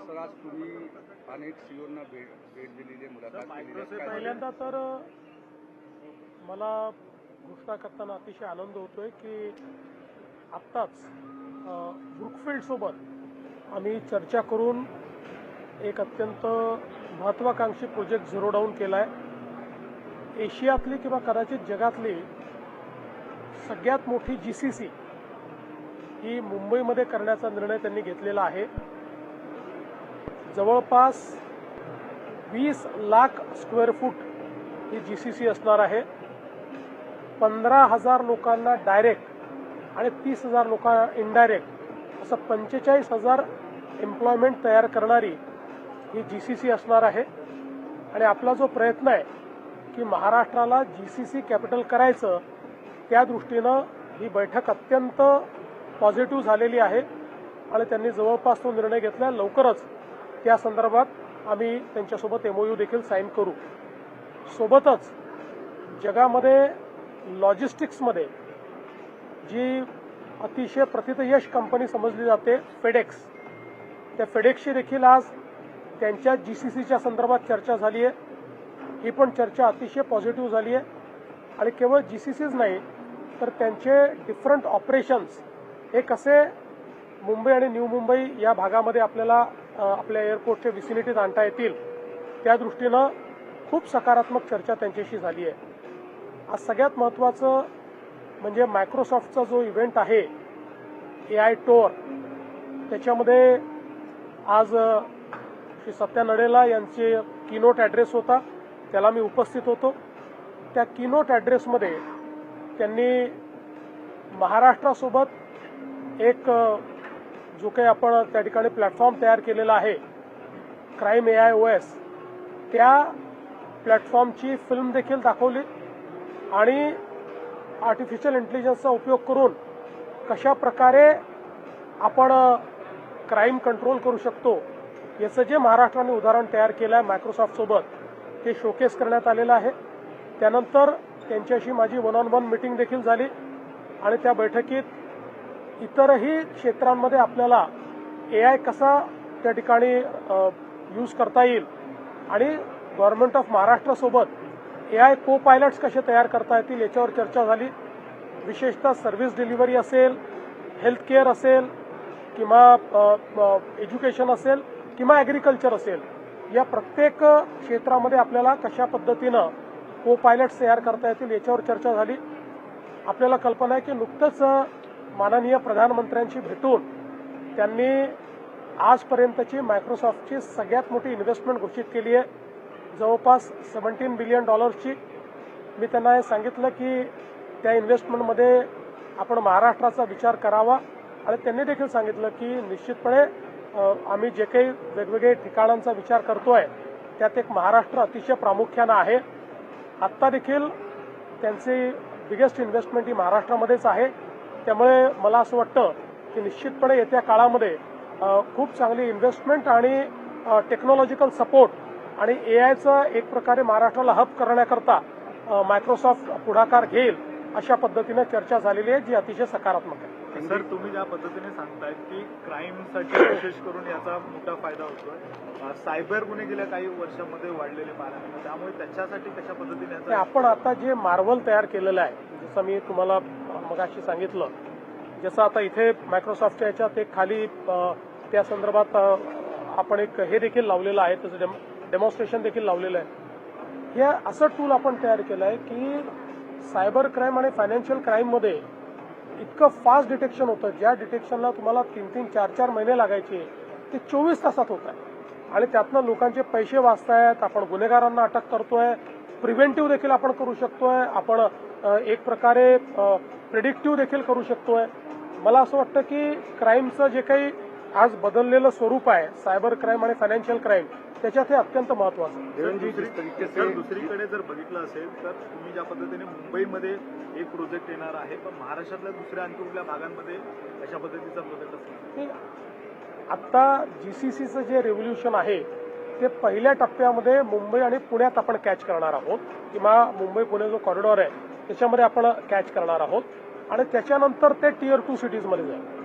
Sir आज तुम्ही अनेक सीओना भेट दिलेली मुलाखत केलेली आहे. पहिल्यांदा तर मला घोषणा करताना अतिशय आनंद होतोय की आत्ताच ब्रुकफिल्ड सोबत आम्ही चर्चा करून एक अत्यंत महत्त्वाकांक्षी प्रोजेक्ट झिरो डाऊन केला आहे. एशियातली किंवा कदाचित जगातली सगळ्यात मोठी GCC ही मुंबईमध्ये करण्याचा निर्णय त्यांनी घेतलेला आहे. जवळपास 20 लाख स्क्वेअर फूट ही GCC असणार आहे. 15,000 लोकांना डायरेक्ट आणि 30,000 लोकांना इनडायरेक्ट असं 45,000 एम्प्लॉयमेंट तयार करणारी ही GCC असणार आहे. आणि आपला जो प्रयत्न आहे की महाराष्ट्राला GCC कॅपिटल करायचं, त्या दृष्टीनं ही बैठक अत्यंत पॉझिटिव्ह झालेली आहे आणि त्यांनी जवळपास तो निर्णय घेतला. लवकरच त्या संदर्भात आम्ही त्यांच्यासोबत MOU देखील साईन करू. सोबतच जगामध्ये लॉजिस्टिक्समध्ये जी अतिशय प्रथितयश कंपनी समजली जाते FedEx, त्या FedExची देखील आज त्यांच्या GCCच्या संदर्भात चर्चा झाली आहे. ही पण चर्चा अतिशय पॉझिटिव्ह झाली आहे. आणि केवळ GCCच नाही तर त्यांचे डिफरंट ऑपरेशन्स हे कसे मुंबई आणि न्यू मुंबई या भागामध्ये आपल्याला आपल्या एअरपोर्टच्या विसिनिटीत आणता येतील, त्या दृष्टीनं खूप सकारात्मक चर्चा त्यांच्याशी झाली आहे. आज सगळ्यात महत्त्वाचं म्हणजे मायक्रोसॉफ्टचा जो इव्हेंट आहे AI टूर, त्याच्यामध्ये आज श्री सत्या नडेला यांचे कीनोट ॲड्रेस होता, त्याला मी उपस्थित होतो. त्या कीनोट ॲड्रेसमध्ये त्यांनी महाराष्ट्रासोबत एक जो काही आपण त्या ठिकाणी प्लॅटफॉर्म तयार केलेला आहे क्राईम AIOS, त्या प्लॅटफॉर्मची फिल्म देखील दाखवली आणि आर्टिफिशियल इंटेलिजन्सचा उपयोग करून कशा प्रकारे आपण क्राईम कंट्रोल करू शकतो याचं जे महाराष्ट्राने उदाहरण तयार केलं आहे मायक्रोसॉफ्टसोबत, ते शोकेस करण्यात आलेलं आहे. त्यानंतर त्यांच्याशी माझी 1-on-1 मीटिंग देखील झाली आणि त्या बैठकीत इतरही क्षेत्रांमध्ये आपल्याला AI कसा त्या ठिकाणी यूज करता येईल आणि गव्हर्नमेंट ऑफ महाराष्ट्रासोबत AI को पायलट्स कसे तयार करता येतील याच्यावर चर्चा झाली. विशेषतः सर्व्हिस डिलिव्हरी असेल, हेल्थ केअर असेल किंवा एज्युकेशन असेल किंवा ॲग्रिकल्चर असेल, या प्रत्येक क्षेत्रामध्ये आपल्याला कशा पद्धतीनं को पायलट्स तयार करता येतील याच्यावर चर्चा झाली. आपल्याला कल्पना आहे की नुकतंच माननीय प्रधानमंत्र्यांशी भेटून त्यांनी आजपर्यंतची मायक्रोसॉफ्टची सगळ्यात मोठी इन्व्हेस्टमेंट घोषित केली आहे, जवळपास $17 बिलियन. मी त्यांना हे सांगितलं की त्या इन्व्हेस्टमेंटमध्ये आपण महाराष्ट्राचा विचार करावा आणि त्यांनी देखील सांगितलं की निश्चितपणे आम्ही जे काही वेगवेगळे ठिकाणांचा विचार करतोय त्यात एक महाराष्ट्र अतिशय प्रामुख्यानं आहे. आत्ता देखील त्यांची बिगेस्ट इन्व्हेस्टमेंट ही महाराष्ट्रामध्येच आहे. त्यामुळे मला असं वाटतं की निश्चितपणे येत्या काळामध्ये खूप चांगली इन्व्हेस्टमेंट आणि टेक्नॉलॉजिकल सपोर्ट आणि AIचं एक प्रकारे महाराष्ट्राला हब करण्याकरता मायक्रोसॉफ्ट पुढाकार घेईल अशा पद्धतीने चर्चा झालेली आहे, जी अतिशय सकारात्मक आहे. सर, तुम्ही ज्या पद्धतीने सांगतायत की क्राईमसाठी विशेष करून याचा मोठा फायदा होतोय, सायबर गुन्हे गेल्या काही वर्षांमध्ये वाढलेले पाहायला मिळतात, त्यामुळे त्याच्यासाठी कशा पद्धतीने आपण आता जे मार्वल तयार केलेलं आहे, जसं मी तुम्हाला मगाशी सांगितलं, जसं आता इथे मायक्रोसॉफ्टच्या याच्यात एक खाली त्या संदर्भात आपण एक हे देखील लावलेलं आहे, त्याचं डेमॉन्स्ट्रेशन देखील लावलेलं आहे. हे असं टूल आपण तयार केलं आहे की सायबर क्राईम आणि फायनान्शियल क्राईममध्ये इतकं फास्ट डिटेक्शन होतं, ज्या डिटेक्शनला तुम्हाला 3-3, 4-4 महिने लागायचे ते 24 तासात होत आहे. आणि त्यातनं लोकांचे पैसे वाचतायत, आपण गुन्हेगारांना अटक करतोय, प्रिव्हेंटिव्ह देखील आपण करू शकतोय, आपण एक प्रकारे प्रेडिक्टिव्ह देखील करू शकतोय. मला असं वाटतं की क्राईमचं जे काही आज बदललेलं स्वरूप आहे सायबर क्राईम आणि फायनान्शियल क्राईम, त्याच्यात हे अत्यंत महत्वाचं आहे. दुसरीकडे जर बघितलं असेल तर तुम्ही ज्या पद्धतीने मुंबईमध्ये एक प्रोजेक्ट येणार आहे, पण महाराष्ट्रातल्या दुसऱ्या आणखी कुठल्या भागांमध्ये अशा पद्धतीचा प्रोजेक्ट असणार? आता GCCचं जे रेव्होल्युशन आहे ते पहिल्या टप्प्यामध्ये मुंबई आणि पुण्यात आपण कॅच करणार आहोत, किंवा मुंबई पुणे जो कॉरिडॉर आहे त्याच्यामध्ये आपण कॅच करणार आहोत आणि त्याच्यानंतर ते Tier 2 सिटीजमध्ये जाईल.